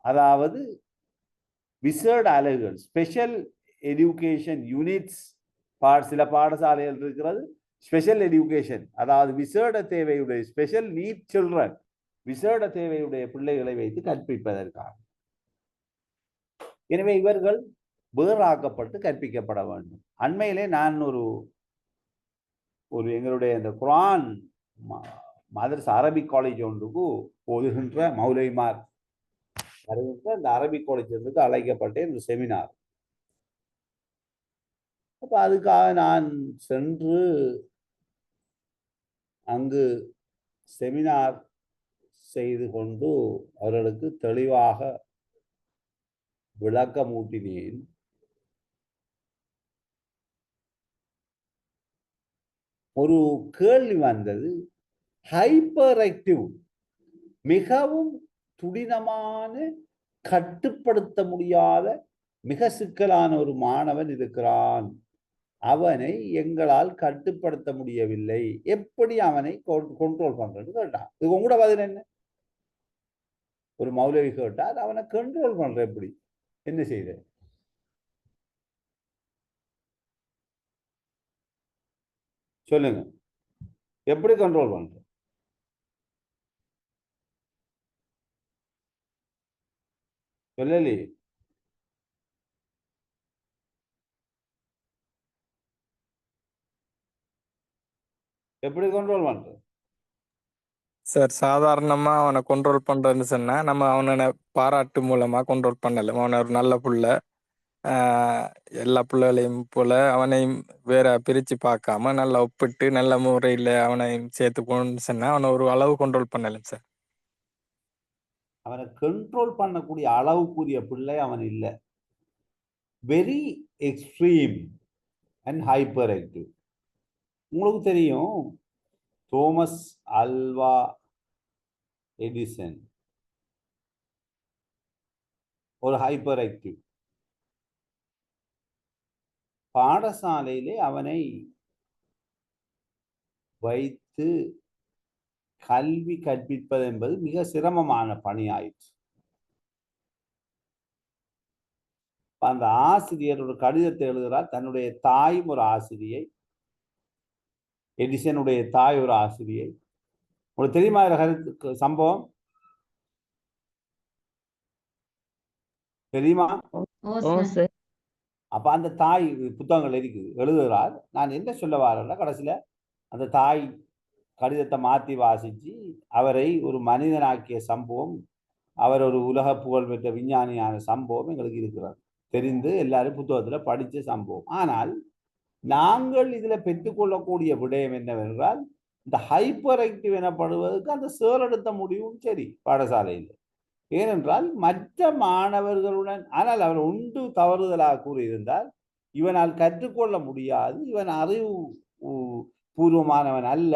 அதாவது விசேட அலகுகள், ஸ்பெஷல் எஜுகேஷன் யூனிட்ஸ் சில பாடசாலைகள் இருக்கிறது. ஸ்பெஷல் எஜுகேஷன், அதாவது விசேட தேவையுடைய ஸ்பெஷல் நீட் சில்ட்ரன், விசேட தேவையுடைய பிள்ளைகளை வைத்து கற்பிப்பதற்காக. எனவே இவர்கள் வேறாக்கப்பட்டு கற்பிக்கப்பட வேண்டும். அண்மையிலே நான் ஒரு எங்களுடைய இந்த குர்ஆன் மதரசா அரபிக் காலேஜ் ஒன்றுக்கு போதுகின்ற மௌலைமார் வருகின்ற அந்த அரபிக் காலேஜ் அழைக்கப்பட்டேன் ஒரு செமினார். அப்ப அதுக்காக நான் சென்று அங்கு செமினார் செய்து கொண்டு அவர்களுக்கு தெளிவாக விளக்கமூட்டினேன். ஒரு கேள்வி வந்தது, ஹைப்பர் ஆக்டிவ், மிகவும் துடினமான, கட்டுப்படுத்த முடியாத மிக சிக்கலான ஒரு மாணவன் இருக்கிறான், அவனை எங்களால் கட்டுப்படுத்த முடியவில்லை, எப்படி அவனை கண்ட்ரோல் பண்றது கேட்டான். இது உங்களோட பதில் என்ன? ஒரு மௌலவி கேட்டால் அவனை கண்ட்ரோல் பண்ற எப்படி, என்ன செய்த? சொல்லுங்க, எப்படி கண்ட்ரோல் பண்ற? சொல்லலையே. எப்படி கண்ட்ரோல் பண்ற சார்? சாதாரணமா அவனை கண்ட்ரோல் பண்றதுன்னு சொன்னா நம்ம அவனை பாராட்டு மூலமா கண்ட்ரோல் பண்ணல. அவனை ஒரு நல்ல புள்ள, எல்லா பிள்ளைகளையும் போல அவனையும் வேற பிரிச்சு பார்க்காம நல்லா ஒப்பிட்டு நல்ல முறையில் அவனையும் சேர்த்துக்கணும்னு சொன்னா அவனை ஒரு அளவு கண்ட்ரோல் பண்ணலாம் சார். அவனை கண்ட்ரோல் பண்ணக்கூடிய அளவுக்குரிய பிள்ளை அவன் இல்லை. Very extreme and hyper active. உங்களுக்கு தெரியும், தோமஸ் ஆல்வா எடிசன் ஒரு ஹைப்பர் ஆக்டிவ். பாடசாலையிலே அவனை வைத்து கல்வி கற்பிப்பது என்பது மிக சிரமமான பணியாயிற்று. அந்த ஆசிரியர் ஒரு கடிதத்தை எழுதுகிறார். தன்னுடைய தாயும் ஒரு ஆசிரியை, எடிசனுடைய தாய் ஒரு ஆசிரியை. உங்களுக்கு தெரியுமா சம்பவம்? தெரியுமா? அப்ப அந்த தாய் புத்தகங்கள் இருக்குது, எழுதுகிறார். நான் என்ன சொல்ல வரேன்னா, கடைசியில அந்த தாய் கடிதத்தை மாற்றி வாசிச்சு அவரை ஒரு மனிதனாக்கிய சம்பவம், அவர் ஒரு உலக புகழ் பெற்ற விஞ்ஞானியான சம்பவம் எங்களுக்கு இருக்கிறார், தெரிந்து எல்லாரும் புத்தகத்துல படிச்ச சம்பவம். ஆனால் நாங்கள் இதுல பெற்றுக்கொள்ளக்கூடிய விடயம் என்னவென்றால், இந்த ஹைப்பர் ஆக்டிவ் எனப்படுவதற்கு அந்த சேர் எடுத்த முடிவும் சரி பாடசாலையில். ஏனென்றால் மற்ற மாணவர்களுடன், ஆனால் அவர் ஒன்று தவறுதலாக கூறியிருந்தால், இவனால் கற்றுக்கொள்ள முடியாது, இவன் அறிவு பூர்வமானவன் அல்ல,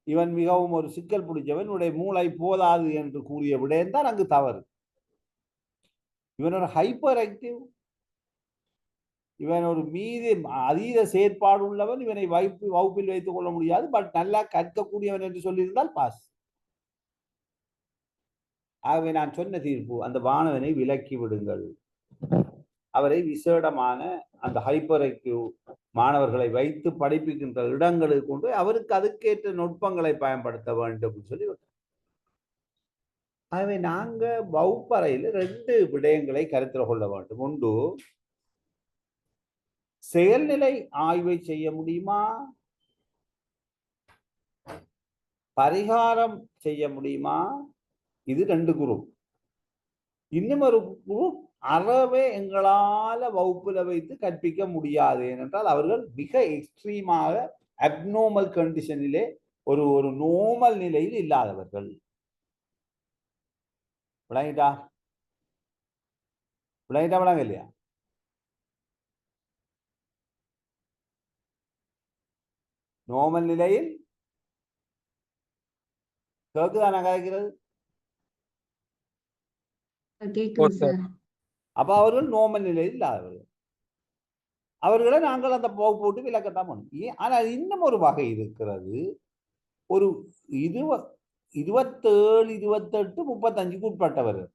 இவன் மிகவும் ஒரு சிக்கல் பிடிச்சவன், இவனுடைய மூளை போதாது என்று கூறிய விடயம் தான் அங்கு தவறு. இவன் ஒரு ஹைப்பர் ஆக்டிவ், இவன் ஒரு அதீத செயற்பாடு உள்ளவன், இவனை வகுப்பில் வைத்துக் கொள்ள முடியாது, பட் நல்லா கற்கக்கூடியவன் என்று சொல்லியிருந்தால் பாஸ். ஆகவே நான் சொன்ன தீர்ப்பு, அந்த மாணவனை விலக்கி விடுங்கள். அவரை விசேடமான அந்த ஹைப்பர் ஆக்டிவ் மாணவர்களை வைத்து படிப்பிக்கின்ற இடங்களுக்கு கொண்டு அவருக்கு அதுக்கேற்ற நுட்பங்களை பயன்படுத்த வேண்டும் சொல்லி. ஆகவே நாங்க வகுப்பறையில் 2 விடயங்களை கருத்தில் கொள்ள வேண்டும். ஒன்று, செயல்நிலை ஆய்வை செய்ய முடியுமா, பரிகாரம் செய்ய முடியுமா, இது 2 குரூப். இன்னும் ஒரு குரூப், அறவே எங்களால வகுப்புல வைத்து கற்பிக்க முடியாது, ஏனென்றால் அவர்கள் மிக எக்ஸ்ட்ரீமாக அப்நார்மல் கண்டிஷனிலே ஒரு நோமல் நிலையில் இல்லாதவர்கள். விளங்கிட்டா விளங்க இல்லையா? நோமல் நிலையில் கேக்குதான கதைக்கிறது? அப்ப அவர்கள் நோமல் நிலையில் இல்லாதவர்கள், அவர்களை நாங்கள் அந்த போட்டு விளக்கத்தான் பண்ணும். ஆனால் இன்னும் ஒரு வகை இருக்கிறது. ஒரு 27, 28, 35க்கு உட்பட்டவர்கள்,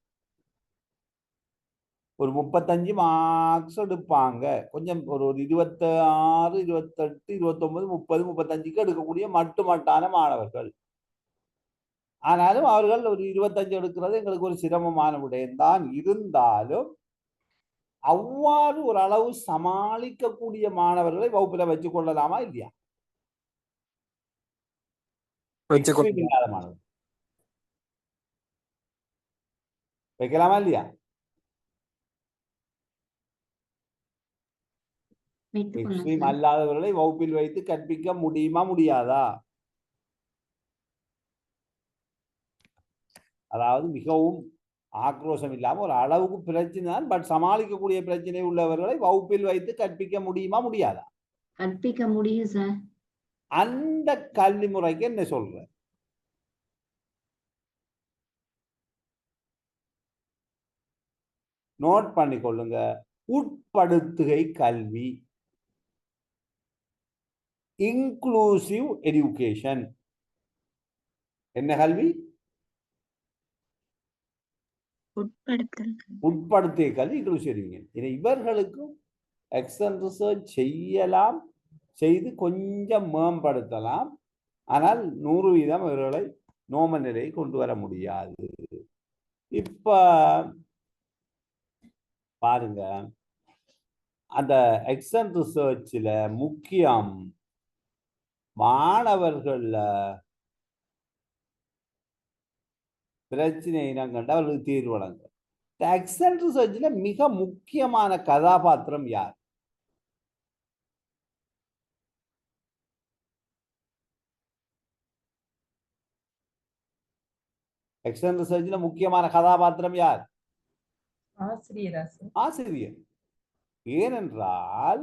ஒரு 35 மார்க்ஸ் எடுப்பாங்க. கொஞ்சம் ஒரு 26, 28, 29, 30, 35க்கு எடுக்கக்கூடிய மட்டுமட்டான மாணவர்கள். ஆனாலும் அவர்கள் ஒரு 25 எடுக்கிறது எங்களுக்கு ஒரு சிரமமான விடயம்தான். இருந்தாலும் அவ்வாறு ஒரு அளவு சமாளிக்கக்கூடிய மாணவர்களை வகுப்புல வச்சுக் கொள்ளலாமா இல்லையா? எக்ஸ்ட்ரீம் வச்சுக்கொள்ளலாம். இல்லாத மாணவர் வைக்கலாமா இல்லையா? எக்ஸ்ட்ரீம் அல்லாதவர்களை வகுப்பில் வைத்து கற்பிக்க முடியுமா முடியாதா? அதாவது மிகவும் ஆக்ரோஷம் இல்லாம ஒரு அளவுக்கு பிரச்சனை தான், பட் சமாளிக்கக்கூடிய பிரச்சனை உள்ளவர்களை வகுப்பில் வைத்து கற்பிக்க முடியுமா முடியாதா? கற்பிக்க முடியும் சார். அந்த கல்வி முறைக்கு என்ன சொல்ற? நோட் பண்ணிக்கொள்ளுங்க. உட்படுத்துகை கல்வி, இன்க்ளூசிவ் எஜுகேஷன். என்ன கல்வி? உட்படுத்திய கல்வி, இன்க்ளூசிவ் எஜுகேஷன். இவர்களுக்கும் எக்ஸ்டர்னல் ரிசர்ச் செய்யலாம், செய்து கொஞ்சம் மேம்படுத்தலாம். ஆனால் 100% இவர்களை நோம நிலையை கொண்டு வர முடியாது. இப்ப பாருங்க, அந்த எக்ஸ்டர்னல் ரிசர்ச்ல முக்கியம் மாணவர்கள் பிரச்சனை இனங்கண்டு அவர்களுக்கு தீர்வு வழங்க. எக்ஸ்டர்னல் ரிசர்ச்ல மிக முக்கியமான கதாபாத்திரம் யார்? எக்ஸ்டர்னல் ரிசர்ச்ல முக்கியமான கதாபாத்திரம் யார்? ஆசிரியர். ஏனென்றால்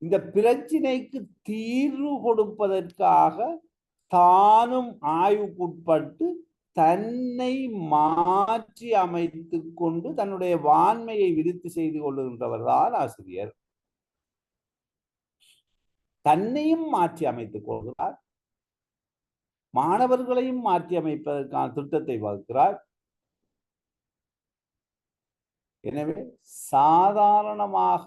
இந்த பிரச்சினைக்கு தீர்வு கொடுப்பதற்காக தானும் ஆய்வுக்குட்பட்டு தன்னை மாற்றி அமைத்துக் கொண்டு தன்னுடைய வான்மையை விருத்தி செய்து கொள்ளுகின்றவர் தான் ஆசிரியர். தன்னையும் மாற்றி அமைத்துக் கொள்கிறார், மாணவர்களையும் மாற்றி அமைப்பதற்கான திட்டத்தை வகுக்கிறார். எனவே சாதாரணமாக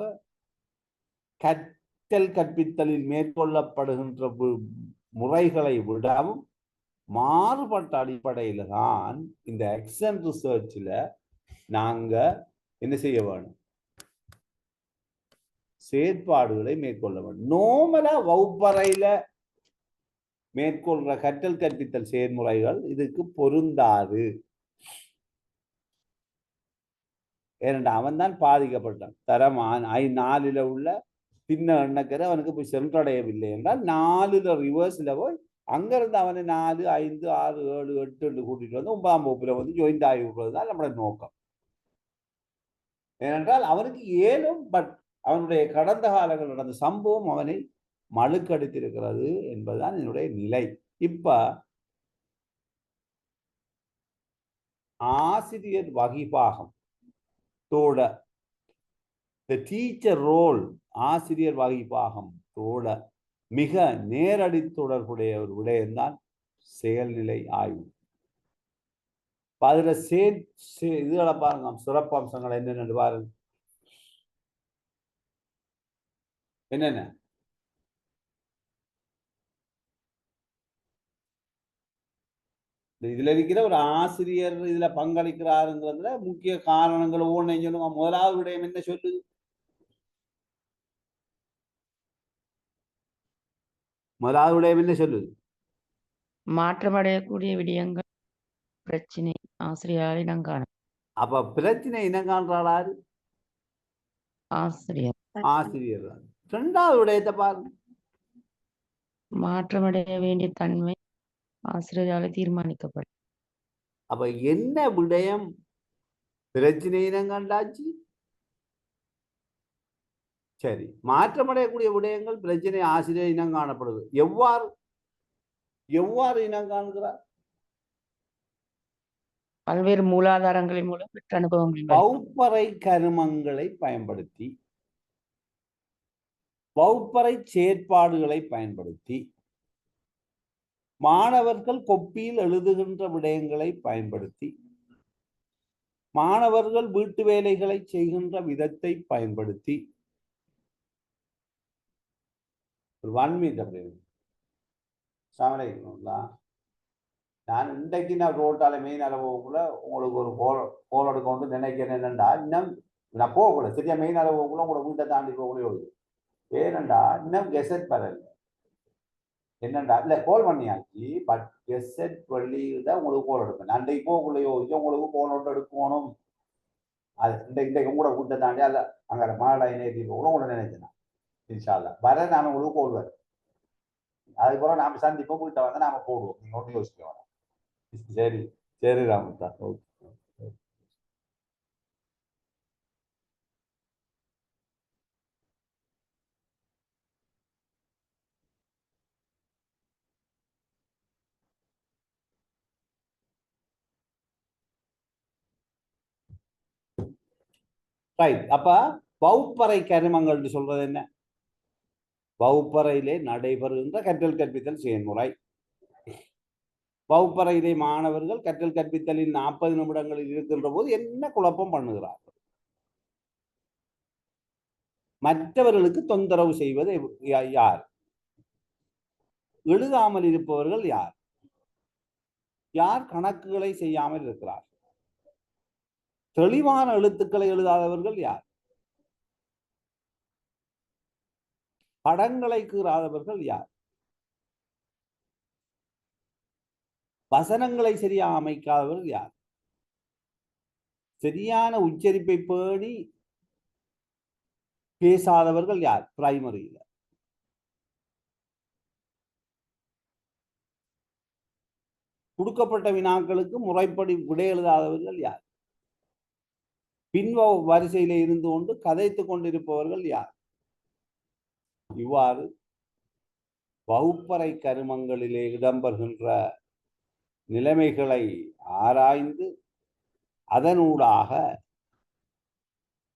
கற்றல் கற்பித்தலில் மேற்கொள்ளப்படுகின்ற முறைகளை விடவும் மாறுபட்ட அடிப்படையில தான் இந்த எக்ஸ்டர்னல் ரிசர்ச்ல நாங்க என்ன செய்ய வேணும்? செயற்பாடுகளை மேற்கொள்ள வேண்டும். நோமலா வகுப்பறையில மேற்கொள்ற கற்றல் கற்பித்தல் செயல்முறைகள் இதுக்கு பொருந்தாது. ஏனென்றா அவன் தான் பாதிக்கப்பட்டான். தரம் 4ல உள்ள பின்ன எண்ணக்கரை அவனுக்கு போய் சென்றடையவில்லை என்றால் 4ல ரிவர்ஸ்ல போய் அங்கிருந்து அவனை 4, 5, 6, 7, 8 என்று கூட்டிட்டு வந்து 9ஆம் வகுப்புல வந்து ஜாயிண்ட் ஆகி விடுறதுதான் நம்மளோட நோக்கம். ஏனென்றால் அவனுக்கு ஏலும், பட் அவனுடைய கடந்த காலங்கள் நடந்த சம்பவம் அவனை மழுக்கடித்திருக்கிறது என்பதுதான் என்னுடைய நிலை. இப்ப ஆசிரியர் வகிபாகம் தோட டீச்சர் ரோல், ஆசிரியர் வகிபாகம் தோட மிக நேரடி தொடர்புடைய ஒரு விடயம்தான் செயல்நிலை ஆய்வு. அதுல இதுகளை பாருங்க, சிறப்பு அம்சங்கள் என்னென்னு பாருங்க. என்னென்ன? இதுல இருக்கிற ஒரு ஆசிரியர் இதுல பங்களிக்கிறாருங்கிறதுல முக்கிய காரணங்கள் ஒவ்வொன்றையும் சொல்லுங்க. முதலாவது விடயம் என்ன சொல்லுது? முதலாவது விடயம் என்ன சொல்லுது? மாற்றமடையக்கூடிய விடயங்கள் பிரச்சனை ஆசிரியரால் இனங்காண. அப்ப பிரச்சனை இனங்காண்றாரு ஆசிரியர். ஆசிரியர் தான். இரண்டாவது விடயத்தை பாருங்க. மாற்றமடைய வேண்டிய தன்மை ஆசிரியரால் தீர்மானிக்கப்படும். அப்ப என்ன விடயம் பிரச்சனை இனங்கண்டாச்சு? சரி, மாற்றமடையக்கூடிய விடயங்கள் பிரச்சனை ஆசிரியர் இனம் காணப்படுது. எவ்வாறு இனம் காண்கிறார்? பல்வேறு மூலாதாரங்களின் மூலம் பெற்ற அனுபவங்கள், வகுப்பறை கருமங்களை பயன்படுத்தி, வகுப்பறை செயற்பாடுகளை பயன்படுத்தி, மாணவர்கள் கொப்பியில் எழுதுகின்ற விடயங்களை பயன்படுத்தி, மாணவர்கள் வீட்டு வேலைகளை செய்கின்ற விதத்தை பயன்படுத்தி ஒரு 1 மீட்டர் சமலைங்களா. நான் இன்றைக்கு நான் ரோட்டால மெயின் அளவுக்குள்ள உங்களுக்கு ஒரு கோல் எடுக்க வந்து நினைக்கிறேன். என்னண்டா இன்னும் நான் போகக்கூடாது சரியா மெயின் அளவுக்குள்ள உங்களோட வீட்டை தாண்டி போகக்கூட ஏனண்டா இன்னும் கெசட் பரல என்னண்டா இல்ல கோல் பண்ணியாச்சு. பட் கெசட் வெளியில உங்களுக்கு கோல் எடுப்பேன். அன்றைக்கு போகக்குள்ள யோசிச்சு உங்களுக்கு கோல் ஒன்று எடுக்கணும். அது இன்றைக்கு உங்களோட வீட்டை தாண்டி அல்ல அங்கே மாலை நேர்த்தி போக கூட நினைச்சேன். இன்ஷால்லா வர நான் உங்களுக்கு கோல் வரேன். அதுக்கப்புறம் நாம சந்திப்போம். வீட்டை வந்து நாம போடுவோம். நீங்க ஒன்றும் யோசிக்க வேணாம். சரி சரி ராமதா. ஓகே. ரைட். அப்ப வகுப்பறை கருமங்கள் சொல்றது என்ன? வகுப்பறையிலே நடைபெறுகின்ற கற்றல் கற்பித்தல் செயல்முறை. வகுப்பறையிலே மாணவர்கள் கற்றல் கற்பித்தலின் 40 நிமிடங்களில் இருக்கின்ற போது என்ன குழப்பம் பண்ணுகிறார்கள்? மற்றவர்களுக்கு தொந்தரவு செய்வது யார்? எழுதாமல் இருப்பவர்கள் யார்? யார் கணக்குகளை செய்யாமல் இருக்கிறார்? தெளிவான எழுத்துக்களை எழுதாதவர்கள் யார்? படங்களை கீறாதவர்கள் யார்? வசனங்களை சரியா அமைக்காதவர்கள் யார்? சரியான உச்சரிப்பை பேணி பேசாதவர்கள் யார்? பிரைமரியில. கொடுக்கப்பட்ட வினாக்களுக்கு முறைப்படி விடை எழுதாதவர்கள் யார்? பின் வரிசையில இருந்து கொண்டு கதைத்துக் கொண்டிருப்பவர்கள் யார்? இவ்வாறு வகுப்பறை கருமங்களிலே இடம்பெறுகின்ற நிலைமைகளை ஆராய்ந்து அதனூடாக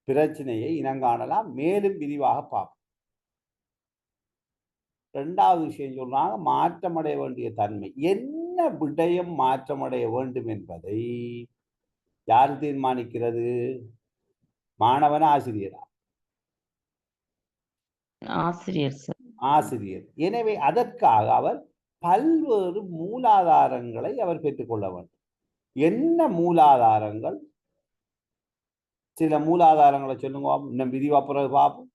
பிரச்சனையை இனங்காணலாம். மேலும் விரிவாக பார்ப்போம். 2வது விஷயம் சொல்றாங்க, மாற்றமடைய வேண்டிய தன்மை. என்ன விடயம் மாற்றமடைய வேண்டும் என்பதை யார் தீர்மானிக்கிறது? மாணவன் ஆசிரியரா? ஆசிரியர் சார். ஆசிரியர். எனவே அதற்காக அவர் பல்வேறு மூலாதாரங்களை அவர் பெற்றுக்கொள்ள வேண்டும். என்ன மூலாதாரங்கள்? சில மூலாதாரங்களை சொல்லுங்க. இன்னும் விரிவா பிறகு பார்ப்போம்.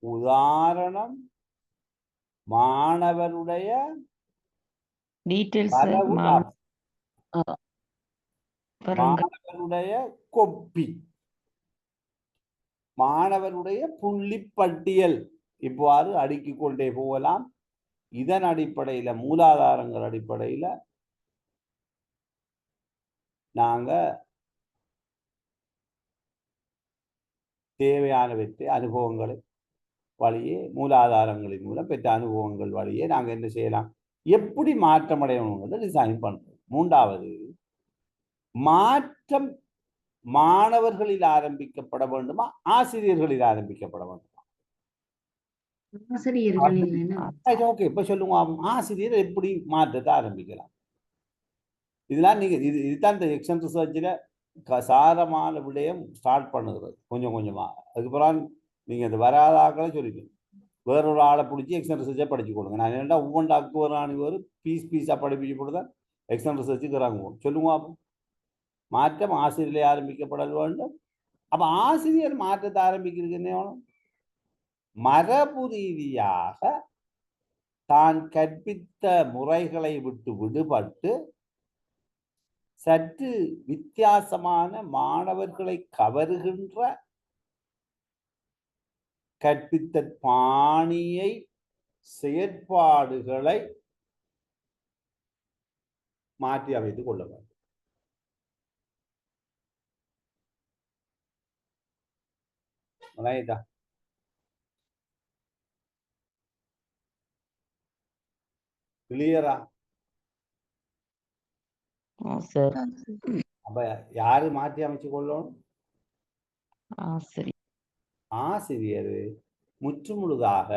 உதாரணம், மாணவருடைய டீடைல்ஸ் வரவு, பரங்கள், மாணவருடைய கொப்பி, மாணவருடைய புள்ளிப்பட்டியல், இவ்வாறு அடுக்கிக் கொண்டே போகலாம். இதன் அடிப்படையில மூலாதாரங்கள் அடிப்படையில நாங்க தேவையானவற்றை அனுபவங்களை வழியே மூலாதாரங்களின் மூலம் பெற்ற அனுபவங்கள் வழியே நாங்க என்ன செய்யலாம், எப்படி மாற்றமடையணுங்கிறத டிசைன் பண்றோம். 3வது, மாற்றம் மாணவர்களில் ஆரம்பிக்கப்பட வேண்டுமா, ஆசிரியர்களில் ஆரம்பிக்கப்பட வேண்டுமா? ஓகே, இப்ப சொல்லுங்க, ஆசிரியர் எப்படி மாற்றத்தை ஆரம்பிக்கலாம்? இதெல்லாம் நீங்க இதுதான் இந்த எக்ஸ்டென்ட் ரிசர்ச்ல சாரமான விடயம் ஸ்டார்ட் பண்ணுகிறது கொஞ்சம் கொஞ்சமா. அதுக்கப்புறம் நீங்க இந்த வராதாக்களை சொல்லிக்கணும். வேறொரு ஆளை பிடிச்சி எக்ஸ்டென்ட் ரிசர்ச்சை படிச்சு கொடுங்க. நான் என்னென்னா ஒவ்வொன்றாக்கு ஒரு பீஸா படிப்பிச்சு கொடுத்தா எக்ஸ்டென்ட் ரிசர்ச்சுக்கு இறங்குவோம். சொல்லுங்க, மாற்றம் ஆசிரியரை ஆரம்பிக்கப்பட வேண்டும். அப்ப ஆசிரியர் மாற்றத்தை ஆரம்பிக்கிறது என்ன வேணும்? மரபு ரீதியாக தான் கற்பித்த முறைகளை விட்டு விடுபட்டு சற்று வித்தியாசமான மாணவர்களை கவருகின்ற கற்பித்தல் பாணியை, செயற்பாடுகளை மாற்றி அமைத்துக் கொள்ள வேண்டும். கிளியரா? அப்ப யாரு மாற்றி அமைச்சு கொள்ளணும்? ஆசிரியர் முற்றுமுழுதாக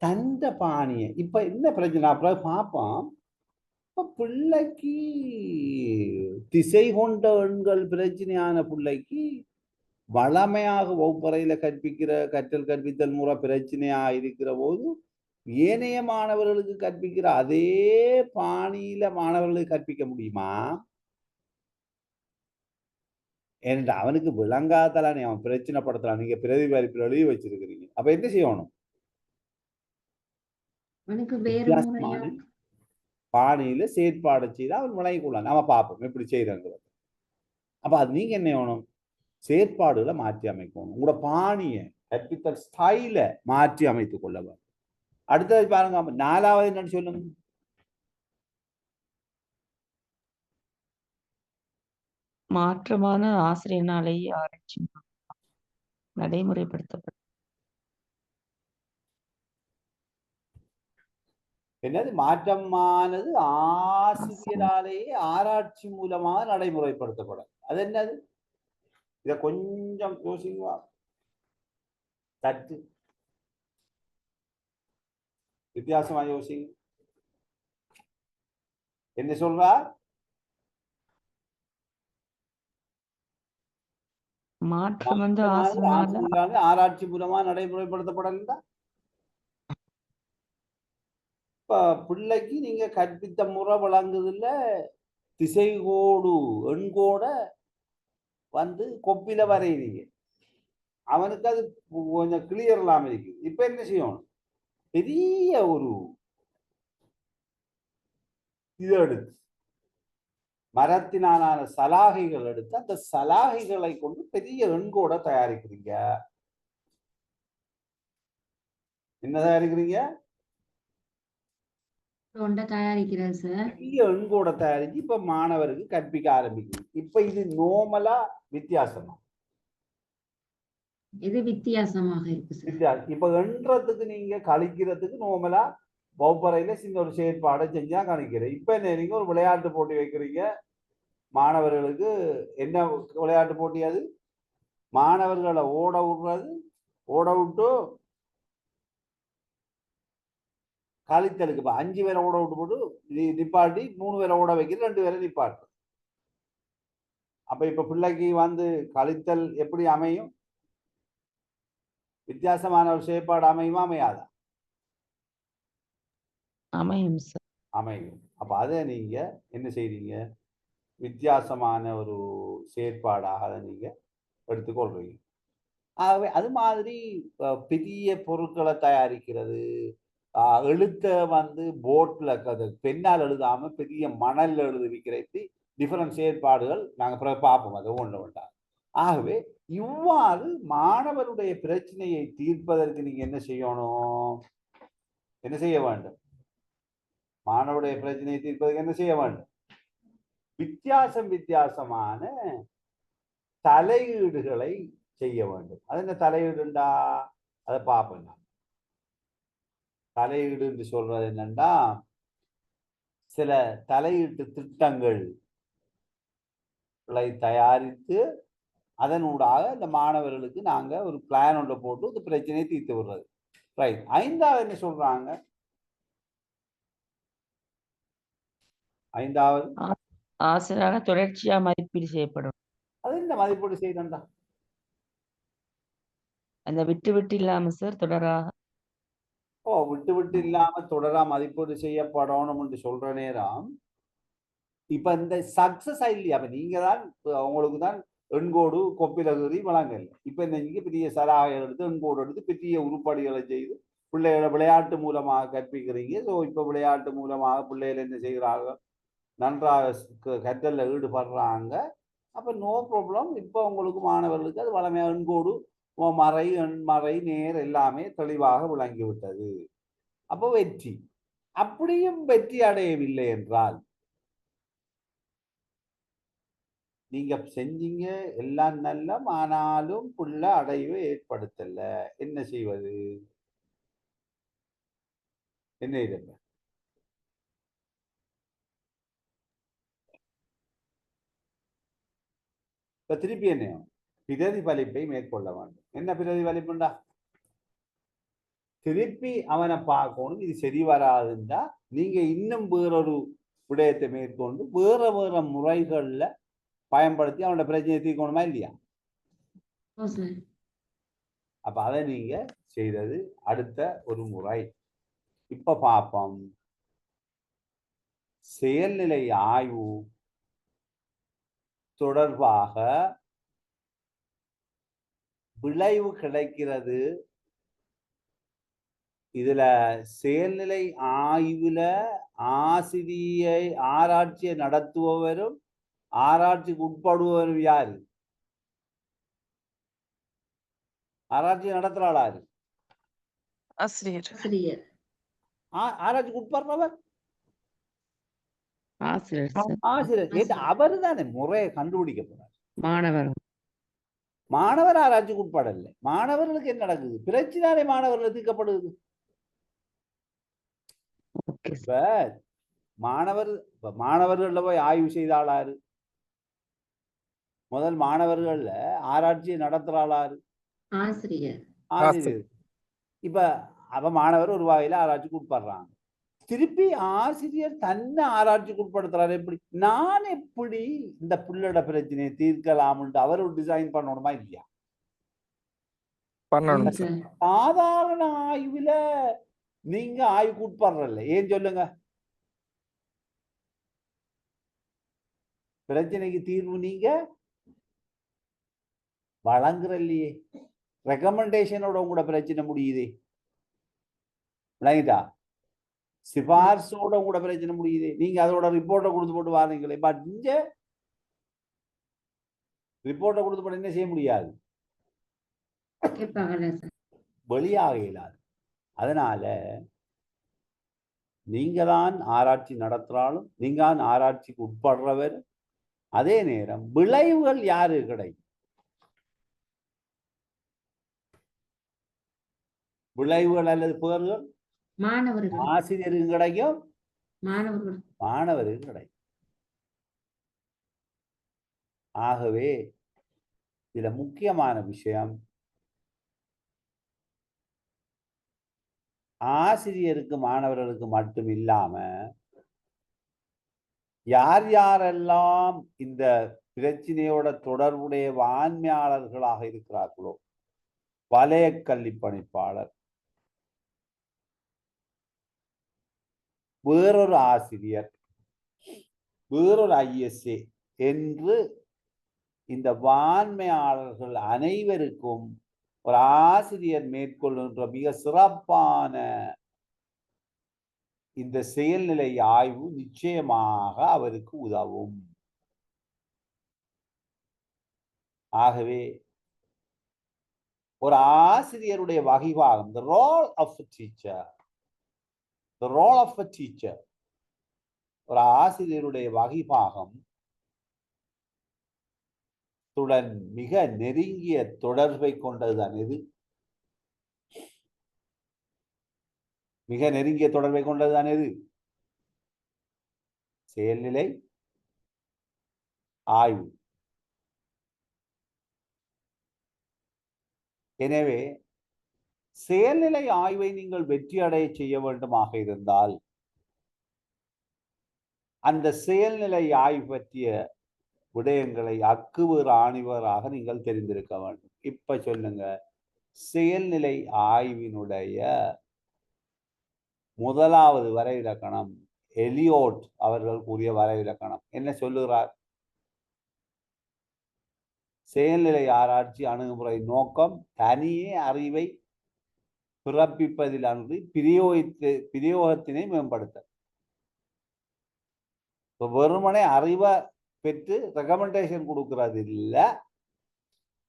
தந்த பாணியை. இப்ப என்ன பிரச்சனை? அப்புறம் பார்ப்போம். இப்ப பிள்ளைக்கு திசை கொண்ட எண்கள் பிரச்சனையான பிள்ளைக்கு வளமையாக வகுப்பறையில கற்பிக்கிற கற்றல் கற்பித்தல் முறை பிரச்சனையா இருக்கிற போது ஏனைய மாணவர்களுக்கு கற்பிக்கிற அதே பாணியில மாணவர்களுக்கு கற்பிக்க முடியுமா? ஏனென்ற அவனுக்கு விளங்காதலானே அவன் பிரச்சனைப்படுத்தலாம். நீங்க பிரதிபலிப்பில் எழுதி வச்சிருக்கிறீங்க. அப்ப என்ன செய்யணும்? அவனுக்கு வேறு முறையா வித்தியாசமான பாணியில செயற்பாடு செய்து அவன் விளங்கிக் கொள்ளலாம். நாம பார்ப்போம் எப்படி செய்யறங்கிறது. அப்ப அது நீங்க என்ன செய்யணும்? செயற்பாடுகளை மாற்றி அமைக்கணும். உங்களோட பாணியை கற்பித்தல் ஸ்டைல மாற்றி அமைத்துக் கொள்ள வேண்டும். அடுத்தது பாருங்க, 4வது என்னன்னு சொல்லுங்க. மாற்றமான ஆசிரியனாலேயே ஆராய்ச்சி நடைமுறைப்படுத்தப்படும். என்னது மாற்றமானது ஆசிரியராலேயே ஆராய்ச்சி மூலமாக நடைமுறைப்படுத்தப்படும். அது என்னது? இத கொஞ்சம் யோசிங்க. சற்று வித்தியாசமா யோசிங்க. என்ன சொல்றார்? மாற்றம் வந்து ஆசிரியராலே ஆராய்ச்சி மூலமா நடைமுறைப்படுத்தப்படல. இப்ப பிள்ளைக்கு நீங்க கற்பித்த முறை வழங்குதுல திசைகோடு எண்கோட வந்து கொப்பில வரைகிறீங்க. அவனுக்கு அது கொஞ்சம் கிளியர் இல்லாம இருக்குது. இப்ப என்ன செய்யணும்? பெரிய ஒரு இது எடுத்து மரத்தினாலான சலாகைகள் எடுத்து அந்த சலாகைகளை கொண்டு பெரிய எண்கோட தயாரிக்கிறீங்க. என்ன தயாரிக்கிறீங்க? தொண்டை தயாரிக்கிறது சார். பெரிய எண்கோட தயாரிச்சு இப்ப மாணவருக்கு கற்பிக்க ஆரம்பிக்குது. இப்ப இது நோமலா வித்தியாசமா? இது வித்தியாசமாக இருக்கு சார். இப்ப எண்றதுக்கு நீங்க கழிக்கிறதுக்கு நோமலா வகுப்பறையில சின்ன ஒரு செயற்பாடை செஞ்சா கணிக்கிறேன். இப்ப என்ன நீங்க ஒரு விளையாட்டு போட்டி வைக்கிறீங்க மாணவர்களுக்கு. என்ன விளையாட்டு போட்டி அது? மாணவர்களை ஓட விடுறது, ஓட விட்டு கழித்தலுக்கு 5 பேரை ஓட விட்டு போட்டு நிப்பாட்டி 3 பேரை ஓட வைக்கிறது, 2 பேரை நிப்பாட்டு. அப்ப இப்ப பிள்ளைக்கு வந்து கழித்தல் எப்படி அமையும்? வித்தியாசமான ஒரு செயற்பாடு அமையுமா அமையாதா? அமையும் சார். அமையும். அப்ப அதை நீங்க என்ன செய்றீங்க? வித்தியாசமான ஒரு செயற்பாடாக அதை நீங்க எடுத்துக்கொள்றீங்க. ஆகவே அது மாதிரி பெரிய பொருட்களை தயாரிக்கிறது, எழுத்த வந்து போட்ல பெண்ணால் எழுதாம பெரிய மணல்ல எழுதுவிக்கிற டிஃபரன்ஸ் செயற்பாடுகள் நாங்கள் பார்ப்போம். அதை ஒன்று வேண்டாம். ஆகவே இவ்வாறு மாணவருடைய பிரச்சனையை தீர்ப்பதற்கு நீங்க என்ன செய்யணும்? என்ன செய்ய வேண்டும்? மாணவருடைய பிரச்சனையை தீர்ப்பதற்கு என்ன செய்ய வேண்டும்? வித்தியாசமான தலையீடுகளை செய்ய வேண்டும். அது என்ன தலையீடுண்டா? அதை பார்ப்போம். தலையீடு என்று சொல்றது என்னன்னா, சில தலையீட்டு திட்டங்களை தயாரித்து அதனூடாக இந்த மாணவர்களுக்கு நாங்க ஒரு பிளான் ஒன்றை போட்டு இந்த பிரச்சனையை தீர்த்து விடுறது. ரைட். 5வது என்ன சொல்றாங்க? 5வது ஆசிரியராக தொடர்ச்சியா மதிப்பீடு செய்யப்படும். அது என்ன மதிப்பீடு செய்யணும்டா? அந்த விட்டு விட்டு இல்லாம சார் தொடராக. விட்டு இல்லாம தொடரா மதிப்பீடு செய்யப்படணும் என்று சொல்ற நேரம் இப்ப இந்த சக்சஸ் இல்லையா? அப்ப நீங்க தான் உங்களுக்கு தான் எண்கோடு கொப்பிலகுறி வழங்கல. இப்ப நீங்க பெரிய சராக எடுத்து எண்கோடு எடுத்து பெரிய உருப்படிகளை செய்து பிள்ளைகளை விளையாட்டு மூலமாக கற்பிக்கிறீங்க. ஸோ இப்ப விளையாட்டு மூலமாக பிள்ளைகள் என்ன செய்கிறாங்க? நன்றாக கற்றல்ல ஈடுபடுறாங்க. அப்ப நோ ப்ராப்ளம். இப்ப உங்களுக்கு மாணவர்களுக்கு அது வளமையாக எண்கோடு மறை எண்மறை நேர் எல்லாமே தெளிவாக விளங்கிவிட்டது. அப்போ வெற்றி. அப்படியும் வெற்றி அடையவில்லை என்றால் நீங்க செஞ்சீங்க எல்லாம் நல்ல, ஆனாலும் புள்ள அடைவை ஏற்படுத்தல, என்ன செய்வது? என்ன இருப்ப? இப்ப திருப்பி என்ன பிரதிபலிப்பை மேற்கொள்ள வேண்டும். என்ன பிரதிபலிப்புண்டா? திருப்பி அவனை பார்க்கணும். இது சரி வராதுண்டா நீங்க இன்னும் வேறொரு விடயத்தை மேற்கொண்டு வேற வேற முறைகள்ல பயன்படுத்தி அவனோட பிரச்சனையை தீர்க்கணுமா இல்லையா? ஓ சார். அப்ப அதை நீங்க செய்தது அடுத்த ஒரு முறை. இப்ப பார்ப்போம், செயல்நிலை ஆய்வு தொடர்பாக விளைவு கிடைக்கிறது. இதுல செயல்நிலை ஆய்வுல ஆராய்ச்சியை நடத்துபவரும் ஆராய்ச்சிக்கு உட்படுபவரும் யாரு? ஆராய்ச்சி நடத்துறாளாரு? ஆசிரியர். ஆராய்ச்சிக்கு உட்படுறவர் ஆசிரியர் சார். ஆசிரியர். அவரு தானே முறையை கண்டுபிடிக்க போறார். மாணவர் மாணவர் ஆராய்ச்சிக்கு உட்படல. மாணவர்களுக்கு என்ன நடக்குது? பிரச்சனை மாணவர்கள் தீர்க்கப்படுது. ஓகே இப்ப மாணவர்கள்ல போய் ஆய்வு செய்தாளாரு? முதல் மாணவர்கள்ல ஆராய்ச்சியை நடத்துறாளாரு? ஆசிரியர். ஆசிரியர். இப்ப அவ மாணவர் ஒரு வகையில ஆராய்ச்சிக்கு உட்படுறாங்க. திருப்பி ஆசிரியர் தன்னை ஆராய்ச்சிக்கு உட்படுத்துறாரு. எப்படி நான் எப்படி இந்த புள்ளட பிரச்சனையை தீர்க்கலாம்னு அவர் டிசைன் பண்ணணுமா இல்லையா? பண்ணணும் சார். சாதாரண ஆய்வுல நீங்க ஆய்வுக்கு உட்படுறல. ஏன் சொல்லுங்க? பிரச்சனைக்கு தீர்வு நீங்க வழங்குற இல்லையே. ரெக்கமெண்டேஷனோட உங்களோட பிரச்சனை முடியுதே. விளங்கிட்டா? சிபார்சோட கூட பிரச்சனை முடியுது. நீங்க அதோட ரிப்போர்ட்டை கொடுத்து போட்டு வாரீங்களே. பட் இங்க ரிப்போர்ட்டை கொடுத்து போட்டு என்ன செய்ய முடியாது, வெளியாக இயலாது. அதனால நீங்க தான் ஆராய்ச்சி நடத்துறாலும் நீங்க தான் ஆராய்ச்சிக்கு உட்படுறவர். அதே நேரம் விளைவுகள் யாரு கிடைக்கும்? விளைவுகள் அல்லது பேர்கள் மாணவர்கள். ஆசிரியருக்கு கிடைக்கும், மாணவருக்கு கிடைக்கும். ஆகவே இதுல முக்கியமான விஷயம், ஆசிரியருக்கு மாணவர்களுக்கு மட்டும் இல்லாம யார் யாரெல்லாம் இந்த பிரச்சனையோட தொடர்புடைய வான்மையாளர்களாக இருக்கிறார்களோ, வலய கல்வி பணிப்பாளர், வேறொரு ஆசிரியர், வேறொரு ISA என்று இந்த வான்மையாளர்கள் அனைவருக்கும் ஒரு ஆசிரியர் மேற்கொள்கின்ற மிக சிறப்பான இந்த செயல்நிலை ஆய்வு நிச்சயமாக அவருக்கு உதவும். ஆகவே ஒரு ஆசிரியருடைய வகைபாகம், the role of a teacher, the role of a teacher, ஒரு ஆசிரியருடைய வகைபாகம் துடன் மிக நெருங்கிய தொடர்பை கொண்டதுதான். எது மிக நெருங்கிய தொடர்பை கொண்டதுதான்? எது? செயல்நிலை ஆய்வு. எனவே செயல்நிலை ஆய்வை நீங்கள் வெற்றி அடைய செய்ய வேண்டுமாக இருந்தால் அந்த செயல்நிலை ஆய்வு பற்றிய விடயங்களை அக்குவேறு ஆணிவராக நீங்கள் தெரிந்திருக்க வேண்டும். இப்ப சொல்லுங்க, செயல்நிலை ஆய்வினுடைய முதலாவது வரைவிலக்கணம் எலியோட் அவர்கள் கூறிய வரைவிலக்கணம் என்ன சொல்லுகிறார்? செயல்நிலை ஆராய்ச்சி அணுகுமுறை நோக்கம் தனியே அறிவை பிறப்பிப்பதில் அன்றி பிரயோகத்தினை மேம்படுத்த. வெறுமனே அறிவை பெற்று ரெக்கமெண்டேஷன் கொடுக்கறது இல்ல,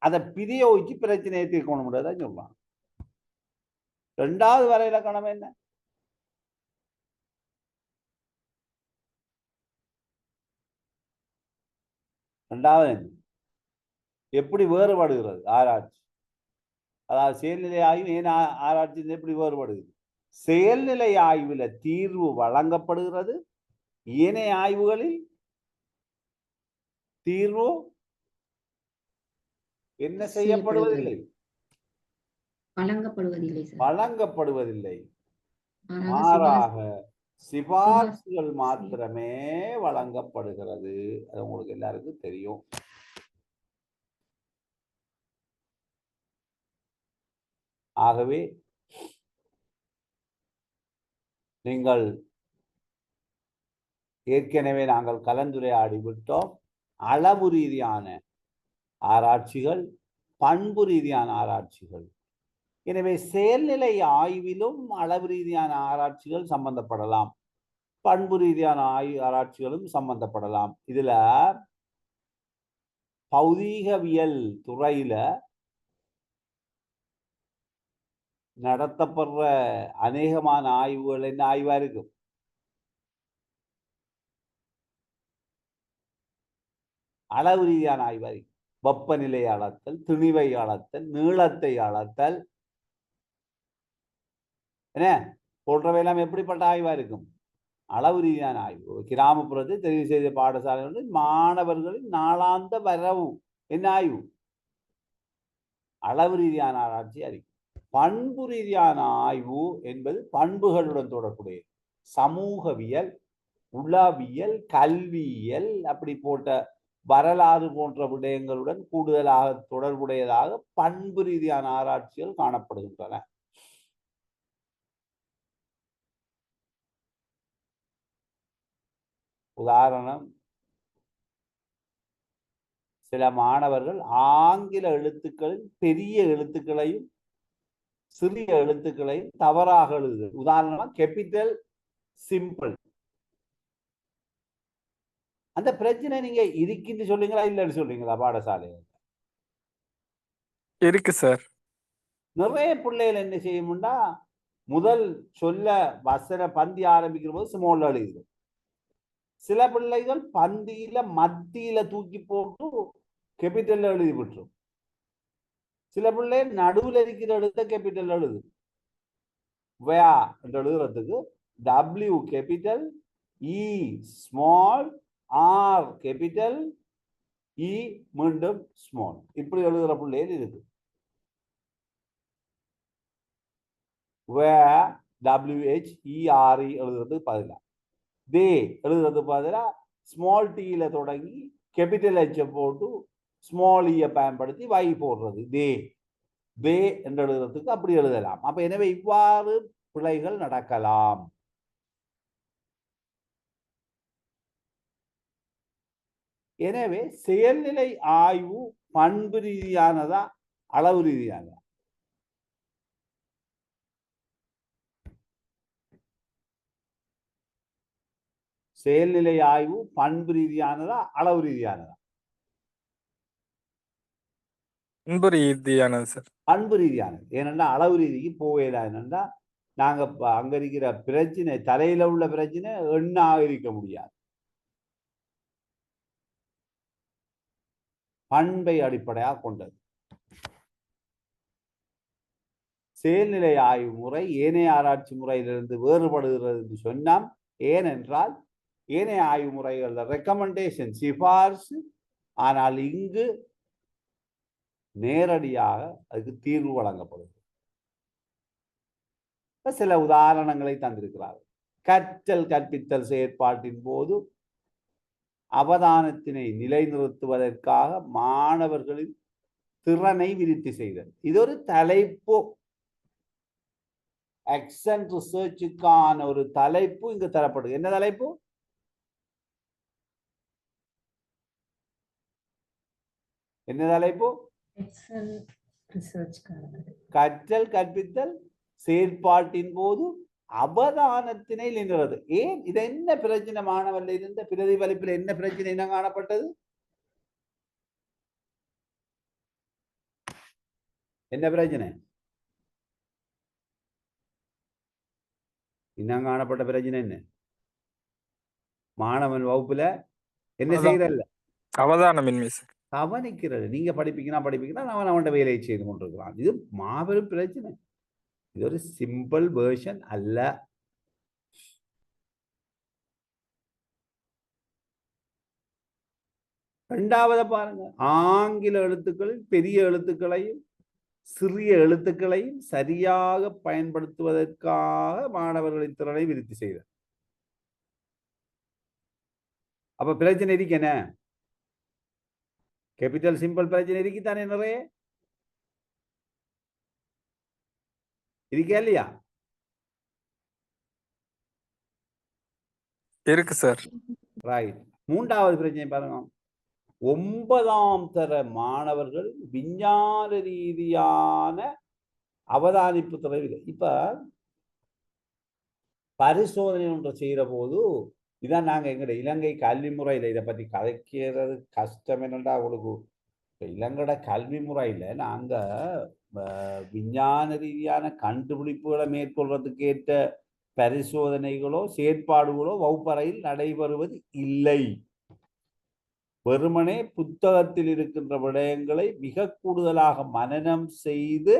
அதை பிரயோகிச்சு பிரச்சனையை தீர்க்கணும் சொல்லலாம். இரண்டாவது வரைவிலக்கணம் என்ன? இரண்டாவது எப்படி வேறுபடுகிறது ஆராய்ச்சி? அதாவது செயல்நிலை ஆய்வு ஏன் ஆராய்ச்சி எப்படி வேறுபடுகிறது? செயல்நிலை ஆய்வுல தீர்வு வழங்கப்படுகிறது, ஏனைய ஆய்வுகளில் தீர்வு என்ன செய்யப்படுவதில்லை, வழங்கப்படுவதில்லை. வழங்கப்படுவதில்லை. மாறாக சிபார்சுகள் மாத்திரமே வழங்கப்படுகிறது. அது உங்களுக்கு எல்லாருக்கும் தெரியும். ஆகவே நீங்கள் ஏற்கனவே நாங்கள் கலந்துரையாடி விட்டோம். அளவு ரீதியான ஆராய்ச்சிகள், பண்பு ரீதியான ஆராய்ச்சிகள். எனவே செயல்நிலை ஆய்விலும் அளவு ரீதியான ஆராய்ச்சிகள் சம்பந்தப்படலாம், பண்பு ரீதியான ஆராய்ச்சிகளும் சம்பந்தப்படலாம். இதுல பௌதீகவியல் துறையில நடத்தப்படுற அநேகமான ஆய்வுகள் என்ன ஆய்வா இருக்கும்? அளவு ரீதியான ஆய்வா இருக்கும். வெப்பநிலை அளத்தல், திணிவை அளத்தல், நீளத்தை அளத்தல், என்ன போன்றவையெல்லாம் எப்படிப்பட்ட ஆய்வா இருக்கும்? அளவு ரீதியான ஆய்வு. கிராமப்புறத்தில் தெரிவு செய்த பாடசாலைகளில் மாணவர்களின் நாளாந்த வரவு என்ன ஆய்வு? அளவு ரீதியான ஆராய்ச்சி அறிவு. பண்பு ரீதியான ஆய்வு என்பது பண்புகளுடன் தொடர்புடைய சமூகவியல், உளவியல், கல்வியியல், அப்படி போட்ட வரலாறு போன்ற விடயங்களுடன் கூடுதலாக தொடர்புடையதாக பண்பு ரீதியான ஆராய்ச்சிகள் காணப்படுகின்றன. உதாரணம், சில மாணவர்கள் ஆங்கில எழுத்துக்களில் பெரிய எழுத்துக்களையும் சிறிய எழுத்துக்களையும் தவறாக எழுது. உதாரணமா கேபிட்டல், சிம்பிள். அந்த பிரச்சனை நீங்க இருக்குன்னு சொல்றீங்களா இல்லைன்னு சொல்றீங்களா? பாடசாலையில் இருக்கு சார். நிறைய பிள்ளைகள் என்ன செய்யும்னா, முதல் சொல்ல வசன பந்தி ஆரம்பிக்கிற போது ஸ்மால் எழுது. சில பிள்ளைகள் பந்தியில மத்தியில தூக்கி போட்டு கேபிட்டல் எழுதி விட்டுரும். சில பிள்ளை நடுவில் இருக்கிற எழுத்த கேபிட்டல் எழுது. வயா என்று எழுதுறதுக்கு W capital, E small, R capital, E மீண்டும் ஸ்மால், இப்படி எழுதுற பிள்ளைகள் இருக்கு. WHERE எழுதுறது பதிலா தே எழுதுறது பதிலா ஸ்மால் டீல தொடங்கி கேபிட்டல் H போட்டு ஸ்மால் ஈயை பயன்படுத்தி வை போடுறது. தே தே என்று எழுதுறதுக்கு அப்படி எழுதலாம். அப்ப எனவே இவ்வாறு பிழைகள் நடக்கலாம். எனவே செயல்நிலை ஆய்வு பண்பு ரீதியானதா அளவு ரீதியானதா? செயல்நிலை ஆய்வு பண்பு ரீதியானதா அளவு ரீதியானதா? பண்பு ரீதியானது சார். பண்பு ரீதியானது. ஏனென்றா அளவு ரீதிக்கு போவேதா? என்னன்னா நாங்க அங்க இருக்கிற பிரச்சனை, தலையில உள்ள பிரச்சனை எண்ணாக இருக்க முடியாது. பண்பை அடிப்படையாக கொண்டது. செயல்நிலை ஆய்வு முறை ஏனைய ஆராய்ச்சி முறையிலிருந்து வேறுபடுகிறது என்று சொன்னோம். ஏனென்றால் ஏனைய ஆய்வு முறைகள் ரெக்கமெண்டேஷன், சிபார்சு. ஆனால் இங்கு நேரடியாக அதுக்கு தீர்வு வழங்கப்படுது. சில உதாரணங்களை தந்திருக்கிறார்கள். கற்றல் கற்பித்தல் செயற்பாட்டின் போது அவதானத்தினை நிலைநிறுத்துவதற்காக மாணவர்களின் திறனை விருத்தி செய்தல். இது ஒரு தலைப்பு. ஆக்சன் ரிசர்ச்சுக்கான ஒரு தலைப்பு இங்கு தரப்படுது. என்ன தலைப்பு? என்ன தலைப்பு? கற்றல் கற்பித்தல் செயற்பாட்டின் போது அவதானத்தினை நின்றது. ஏன் இது என்ன பிரச்சனை? மாணவர்கள் இருந்த பிரதிபலிப்பில் என்ன பிரச்சனை என்ன காணப்பட்டது? என்ன பிரச்சனை இன்னும் காணப்பட்ட பிரச்சனை என்ன? மாணவன் வகுப்புல என்ன செய்யறல்ல? அவதானமின்மை சார். கவனிக்கிறது. நீங்க படிப்பீங்கன்னா அவன் அவன் வேலையை செய்து கொண்டிருக்கிறான். இது மாபெரும் பிரச்சனை. இது ஒரு சிம்பிள் வேர்ஷன் அல்ல. இரண்டாவது பாருங்க, ஆங்கில எழுத்துக்களில் பெரிய எழுத்துக்களையும் சிறிய எழுத்துக்களையும் சரியாக பயன்படுத்துவதற்காக மாணவர்களின் திறனை விருத்தி செய்தார். அப்ப பிரச்சனை இருக்கேன, கேபிட்டல் சிம்பிள் பிரச்சனை இருக்குத்தானே நிறைய இருக்கா இல்லையா? இருக்கு சார். ரைட். மூன்றாவது பிரச்சனை பாருங்க. 9ஆம் தர மாணவர்கள் விஞ்ஞான ரீதியான அவதானிப்பு துறையில் இப்ப பரிசோதனை ஒன்று செய்கிற போது இதான் நாங்கள் எங்களுடைய இலங்கை கல்வி முறையில் இதை பற்றி கதைக்கிறது கஷ்டம் என்னண்டா உங்களுக்கு. இலங்கட கல்வி முறையில் நாங்கள் விஞ்ஞான ரீதியான கண்டுபிடிப்புகளை மேற்கொள்றதுக்கு ஏற்ற பரிசோதனைகளோ செயற்பாடுகளோ வகுப்பறையில் நடைபெறுவது இல்லை. வெறுமனே புத்தகத்தில் இருக்கின்ற விடயங்களை மிக கூடுதலாக மனனம் செய்து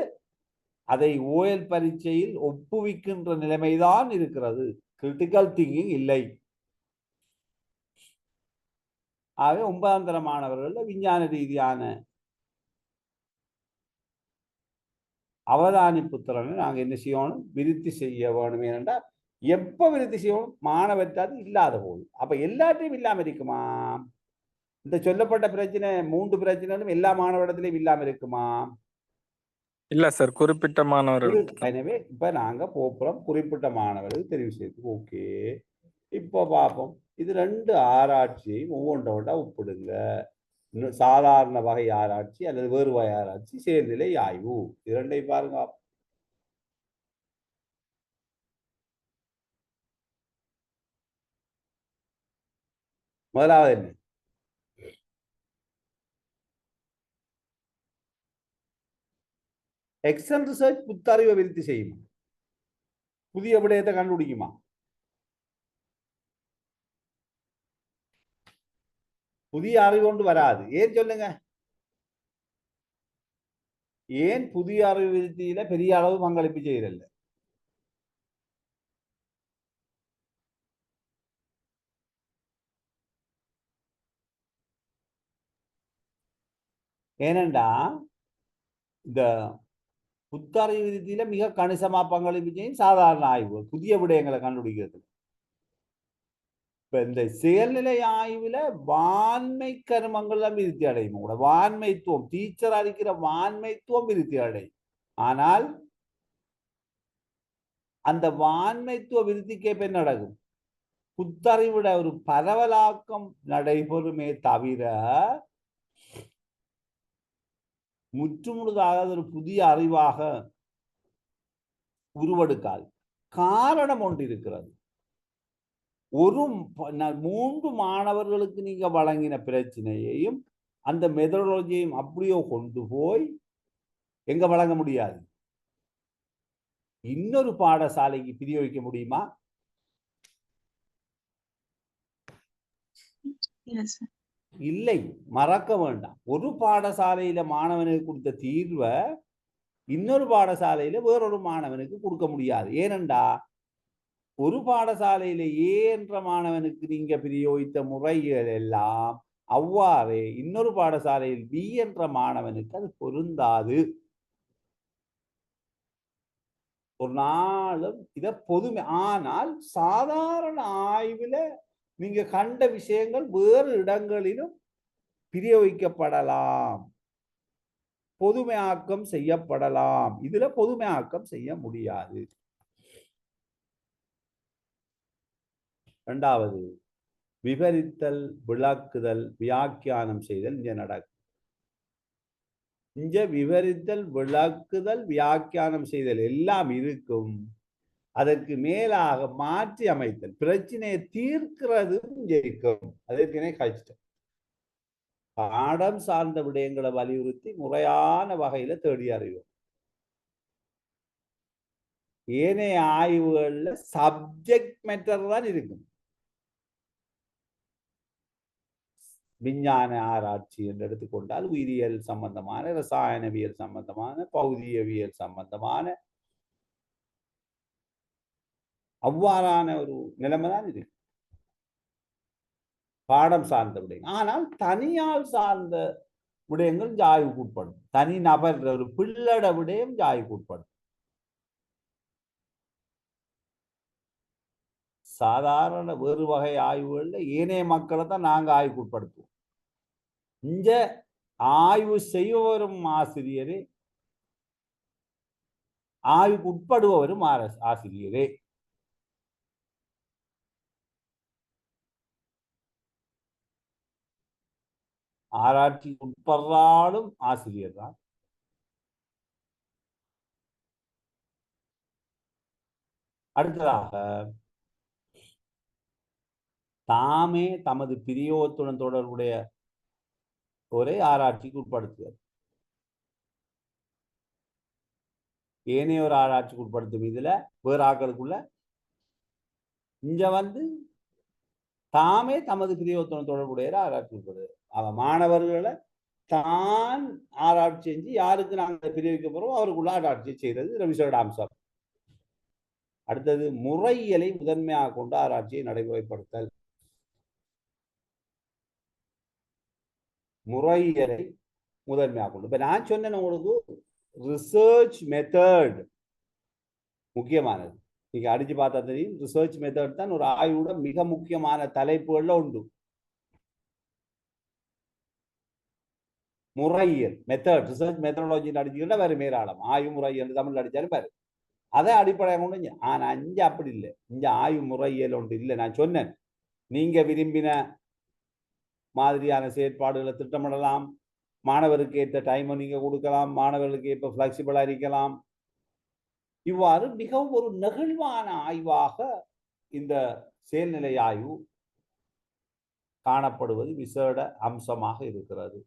அதை ஓயல் பரீட்சையில் ஒப்புவிக்கின்ற நிலைமைதான் இருக்கிறது. கிரிட்டிக்கல் திங்கிங் இல்லை. ஆகவே 9ஆம் தர மாணவர்கள் விஞ்ஞான ரீதியான அவதானிப்பு திறனை நாங்கள் என்ன செய்யணும், விருத்தி செய்ய வேணும். ஏனென்றால் எப்போ விருத்தி செய்யணும், மாணவற்றாது இல்லாத போது. அப்ப எல்லாத்தையும் இல்லாமல் இருக்குமா? இந்த சொல்லப்பட்ட பிரச்சனை 3 பிரச்சனைகளும் எல்லா மாணவரிடத்திலையும் இல்லாமல் இருக்குமா? இல்ல சார், குறிப்பிட்ட மாணவர்கள். எனவே இப்ப நாங்க போப்புறம் குறிப்பிட்ட மாணவர்கள் தெரிவு செய்து. ஓகே, இப்போ பார்ப்போம். இது 2 ஆராய்ச்சியையும் ஒவ்வொன்றோட ஒப்பிடுங்க. சாதாரண வகை ஆராய்ச்சி அல்லது வேறு வகை ஆராய்ச்சி, செயல்நிலை ஆய்வு, இது 2ஐயும் பாருங்க. முதலாவது என்ன? எக்ஸல் ரிசர்ச் புத்தறிவை விருத்தி செய்யுமா? புதிய விடயத்தை கண்டுபிடிக்குமா? புதிய அறிவு கொண்டு வராது. ஏன் சொல்லுங்க? ஏன் புதிய அறிவு விருத்தியில பெரிய அளவு பங்களிப்பு செய்யறல்ல? ஏனண்டா இந்த புத்தறிவு விருத்தியில மிக கணிசமா பங்களிப்பு செய்யும் சாதாரண ஆய்வு, புதிய விடயங்களை கண்டுபிடிக்கிறது. இப்ப இந்த செயல்நிலை ஆய்வுல வான்மை கருமங்கள் தான் விருத்தி அடையும். கூட வான்மைத்துவம், டீச்சர் அளிக்கிற வான்மைத்துவம் விருத்தி அடையும். ஆனால் அந்த வான்மைத்துவ விருத்திக்கு என்ன நடக்கும்? புத்தறிவிட ஒரு பரவலாக்கம் நடைபெறுமே தவிர முற்றுமுழுதாக ஒரு புதிய அறிவாக உருவெடுக்காது. காரணம் ஒன்று இருக்கிறது. ஒரு 3 மாணவர்களுக்கு நீங்க வழங்கின பிரச்சனையையும் அந்த மெத்தடாலஜியையும் அப்படியோ கொண்டு போய் எங்க வழங்க முடியாது? இன்னொரு பாடசாலைக்கு பிரயோகிக்க முடியுமா? இல்லை, மறக்க வேண்டாம். ஒரு பாடசாலையில மாணவனுக்கு கொடுத்த தீர்வை இன்னொரு பாடசாலையில வேறொரு மாணவனுக்கு கொடுக்க முடியாது. ஏனென்றா ஒரு பாடசாலையில ஏ என்ற மாணவனுக்கு நீங்க பிரயோகித்த முறைகள் எல்லாம் அவ்வாறே இன்னொரு பாடசாலையில் பி என்ற மாணவனுக்கு அது பொருந்தாது. ஒரு நாளும் இத பொதுமை. ஆனால் சாதாரண ஆய்வுல நீங்க கண்ட விஷயங்கள் வேறு இடங்களிலும் பிரயோகிக்கப்படலாம், பொதுமையாக்கம் செய்யப்படலாம். இதுல பொதுமையாக்கம் செய்ய முடியாது. இரண்டாவது, விவரித்தல், விளக்குதல், வியாக்கியானம் செய்தல் இங்க நடக்கும். இங்க விவரித்தல், விளக்குதல், வியாக்கியானம் செய்தல் எல்லாம் இருக்கும். அதற்கு மேலாக மாற்றி அமைத்தல், பிரச்சனையை தீர்க்கிறது இருக்கும். அதற்கே கஷ்டம். பாடம் சார்ந்த விடயங்களை வலியுறுத்தி முறையான வகையில தேடி அறிவோம். ஏனைய ஆய்வுகள்ல சப்ஜெக்ட் மேட்டர் தான் இருக்கும். விஞ்ஞான ஆராய்ச்சி என்று எடுத்துக்கொண்டால் உயிரியல் சம்பந்தமான, ரசாயனவியல் சம்பந்தமான, பௌதியவியல் சம்பந்தமான அவ்வாறான ஒரு நிலைமை தான் இருக்கு பாடம் சார்ந்த விடயங்கள். ஆனால் தனியால் சார்ந்த விடயங்கள் ஆய்வுக்கு உட்படும். தனி நபர் ஒரு பிள்ளட விடயம் ஆய்வுக்கு உட்படும். சாதாரண வேறு வகை ஆய்வுகள்ல ஏனைய மக்களை தான் நாங்க ஆய்வுக்கு உட்படுத்துவோம். இங்க ஆய்வு செய்பவரும் ஆசிரியரே, ஆய்வுக்கு உட்படுபவரும் ஆசிரியரே. ஆராய்ச்சி உட்படுறாலும் ஆசிரியர் தான். அடுத்ததாக தாமே தமது பிரியோகத்துடன் தொடர்புடைய ஒரே ஆராய்ச்சிக்கு உட்படுத்துகிறது. ஏனைய ஒரு ஆராய்ச்சிக்கு உட்படுத்தும். இதுல வேறு ஆக்களுக்குள்ள இங்க தாமே தமது பிரியோகத்துடன் தொடர்புடைய ஆராய்ச்சி உட்படுது. மாணவர்களை தான் ஆராய்ச்சி செஞ்சு யாருக்கு நாங்கள் பிரிவிக்க போறோம் அவருக்குள்ள ஆராய்ச்சி செய்யறது விசேட அம்சம். அடுத்தது முறையியலை முதன்மையாக கொண்டு ஆராய்ச்சியை நடைமுறைப்படுத்தல். முறையியலை முதன்மையாக கொண்டு. இப்ப நான் சொன்னேன் உங்களுக்கு ரிசர்ச் மெத்தட் முக்கியமானது. நீங்க அடிச்சு பார்த்தா தெரியும், ரிசர்ச் மெத்தட் தான் ஒரு ஆய்வோட மிக முக்கியமான தலைப்புகள்ல உண்டு. முறையியல் மெத்தட், ரிசர்ச் மெத்தடாலஜி அடிச்சுக்கிட்டா வேறு மேலாளம். ஆய்வு முறையியல் தமிழ் அடிச்சாலும் பாரு, அதை அடிப்படையாக கொண்டு. ஆனா இங்க அப்படி இல்லை. இங்க ஆய்வு முறையியல் ஒன்று இல்லை. நான் சொன்னேன், நீங்க விரும்பின மாதிரியான செயற்பாடுகளை திட்டமிடலாம், மாணவருக்கு ஏற்ற டைமை நீங்க கொடுக்கலாம், மாணவர்களுக்கு ஏற்ப பிளெக்சிபிளா இருக்கலாம். இவ்வாறு மிகவும் ஒரு நெகிழ்வான ஆய்வாக இந்த செயல்நிலை ஆய்வு காணப்படுவது விசேட அம்சமாக இருக்கிறது.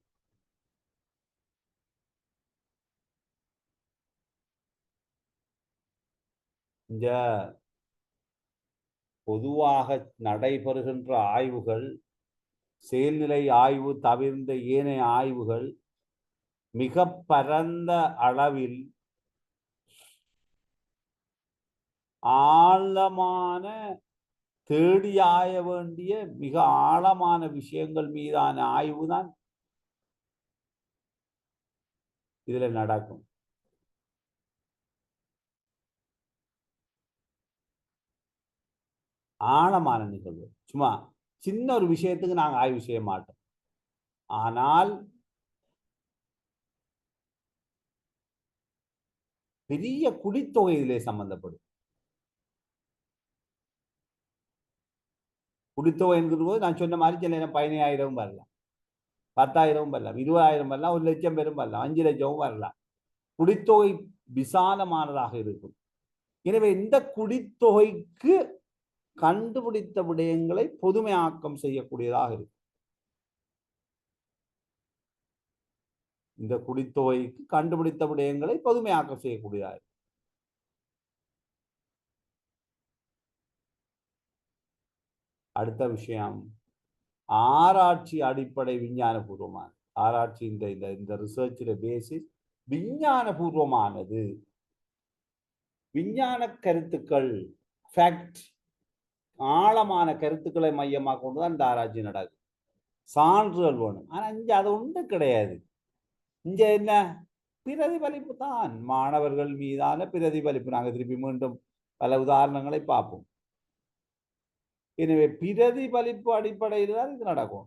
இந்த பொதுவாக நடைபெறுகின்ற ஆய்வுகள், செயல்நிலை ஆய்வு தவிர்ந்த ஏனைய ஆய்வுகள் மிக பரந்த அளவில் ஆழமான தேடி ஆய வேண்டிய மிக ஆழமான விஷயங்கள் மீதான ஆய்வு தான் இதுல நடக்கும். ஆழமான நிகழ்வு. சும்மா சின்ன ஒரு விஷயத்துக்கு நாங்கள் ஆய்வு செய்ய மாட்டோம். ஆனால் பெரிய குடித்தொகை இதிலே சம்பந்தப்படும். குடித்தொகை என்கிற போது நான் சொன்ன மாதிரி சில நேரம் 15,000 வரலாம், 10,000 வரலாம், 20,000 வரலாம், 1 லட்சம் பேரும் வரலாம், 5 லட்சமும் வரலாம். குடித்தொகை விசாலமானதாக இருக்கும். எனவே இந்த குடித்தொகைக்கு கண்டுபிடித்த விடயங்களை பொதுமையாக்கம் செய்யக்கூடியதாக இருக்கும். இந்த குடித்தொகைக்கு கண்டுபிடித்த விடயங்களை பொதுமையாக்கம் செய்யக்கூடியதாக இருக்கும். அடுத்த விஷயம், ஆராய்ச்சி அடிப்படை விஞ்ஞானபூர்வமான ஆராய்ச்சி. இந்த ரிசர்ச்சில பேசிஸ் விஞ்ஞானபூர்வமானது. விஞ்ஞான கருத்துக்கள், ஃபேக்ட், ஆழமான கருத்துக்களை மையமாக கொண்டுதான் இந்த ஆராய்ச்சி நடக்கும். சான்றுகள் வேணும். ஆனா இங்க அது ஒன்றும் கிடையாது. இங்க என்ன பிரதிபலிப்பு தான், மாணவர்கள் மீதான பிரதிபலிப்பு. நாங்கள் திருப்பி மீண்டும் பல உதாரணங்களை பார்ப்போம். எனவே பிரதிபலிப்பு அடிப்படையில் தான் இது நடக்கும்.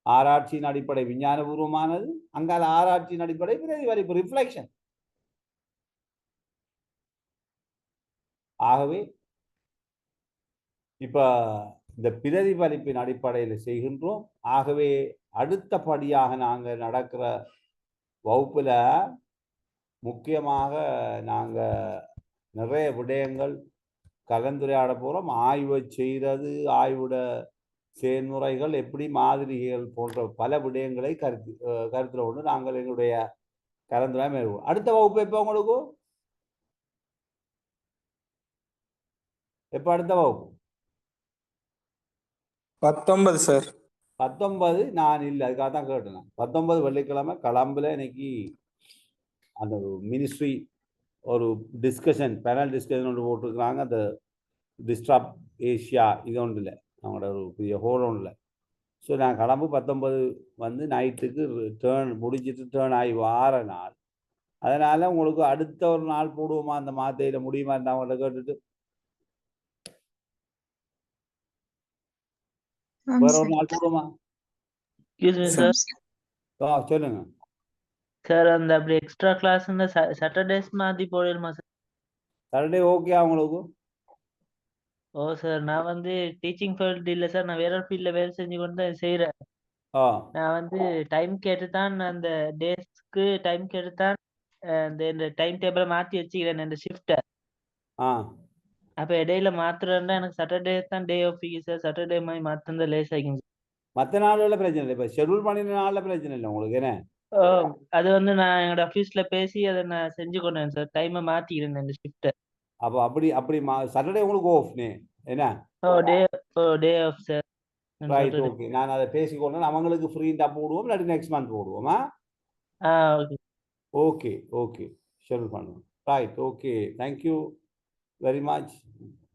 ஆராய்ச்சியின் அடிப்படை விஞ்ஞானபூர்வமானது, அங்கால ஆராய்ச்சியின் அடிப்படை பிரதிபலிப்பு, ரிஃப்ளெக்ஷன். ஆகவே இப்ப இந்த பிரதிபலிப்பின் அடிப்படையில் செய்கின்றோம். ஆகவே அடுத்தபடியாக நாங்கள் நடக்கிற வகுப்புல முக்கியமாக நாங்க நிறைய விடயங்கள் கலந்துரையாட போறோம். ஆய்வை செய்கிறது, ஆய்வுட செயல்முறைகள், எப்படி மாதிரிகள் போன்ற பல விடயங்களை கருத்துல கொண்டு நாங்கள் எங்களுடைய கலந்துரையாட மேற்கொள்வோம். அடுத்த வகுப்பு எப்ப உங்களுக்கு? எப்ப அடுத்த வகுப்பு? 19 சார். 19 நான் இல்லை, அதுக்காக தான் கேட்டேன். 19 வெள்ளிக்கிழமை கிளம்புல. இன்னைக்கு அந்த மினிஸ்ட்ரி ஒரு டிஸ்கஷன், பேனல் டிஸ்கஷன் ஒன்று போட்டிருக்கிறாங்க. அந்த டிஸ்டர்ப் ஏஷியா இது ஒன்று இல்லை, அவங்களோட ஒரு பெரிய ஹோல் ஒன்றில். ஸோ நான் கிளம்பு 19 நைட்டுக்கு டேர்ன் முடிஞ்சிட்டு டேர்ன் ஆகி வார நாள் அதனால உங்களுக்கு அடுத்த ஒரு நாள் போடுவோமா அந்த மாத்தையில முடியுமா இருந்தா அவங்கள்ட்ட கேட்டுட்டு வேற ஒரு நாள் போடுவோமா? Excuse me sir. சொல்லுங்க. சார் அந்த அப்படி எக்ஸ்ட்ரா கிளாஸ் சாட்டர்டேஸ் மாத்தி போயிடுமா சார்? சாட்டர்டே ஓகே உங்களுக்கு? ஓ சார், நான் வந்து டீச்சிங் ஃபீல்டு இல்லை சார், நான் வேற ஒரு ஃபீல்டில் வேலை செஞ்சு கொண்டு தான் செய்கிறேன். ஆ நான் வந்து டைம் கேட்டு தான் அந்த டேஸ்க்கு டைம் கேட்டு தான் இந்த டைம் டேபிளை மாற்றி வச்சுக்கிறேன் இந்த ஷிஃப்ட்டை. ஆ அப்போ இடையில மாத்துறேன்னா எனக்கு சாட்டர்டே தான் டே ஆஃப் சார். சாட்டர்டே மாதிரி மாற்றிருந்தா லேஸ் ஆகிங்க. மற்ற நாள்ல பிரச்சனை இல்லை, இப்போ ஷெட்யூல் பண்ணின நாள்ல பிரச்சனை இல்லை உங்களுக்கு என்ன? ஓ, அது வந்து நான் எங்களோட ஆஃபீஸில் பேசி அதை நான் செஞ்சு கொண்டேன் சார். டைமை மாற்றிக்கிறேன் இந்த ஷிஃப்ட்டை. அப்போ அப்படி அப்படி சாட்டர்டே உங்களுக்கு ஆஃப்னே என்ன? Day off sir. Right, okay. நான் அதை பேசிக்கொண்டேன். அவங்களுக்கு ஃப்ரீ டப் போடுவோம், இல்லாட்டி நெக்ஸ்ட் மந்த் போடுவோமா? ஓகே ஓகே ஓகே, ஷெட்யூல் பண்ணுவோம். Right, okay, thank you very much.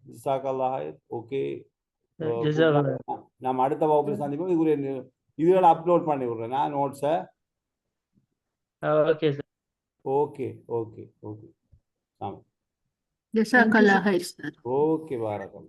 ஜஸாக்கல்லாஹ் ஹைர். ஓகே, நம்ம அடுத்த வகுப்பில் சந்திப்போம். இதுகளை அப்லோட் பண்ணி விடுறேன் நான் நோட்ஸை. Okay sir. Okay okay okay. ஜஸாக்கல்லாஹ் ஹைர் சார். ஓகே, பாரகம்.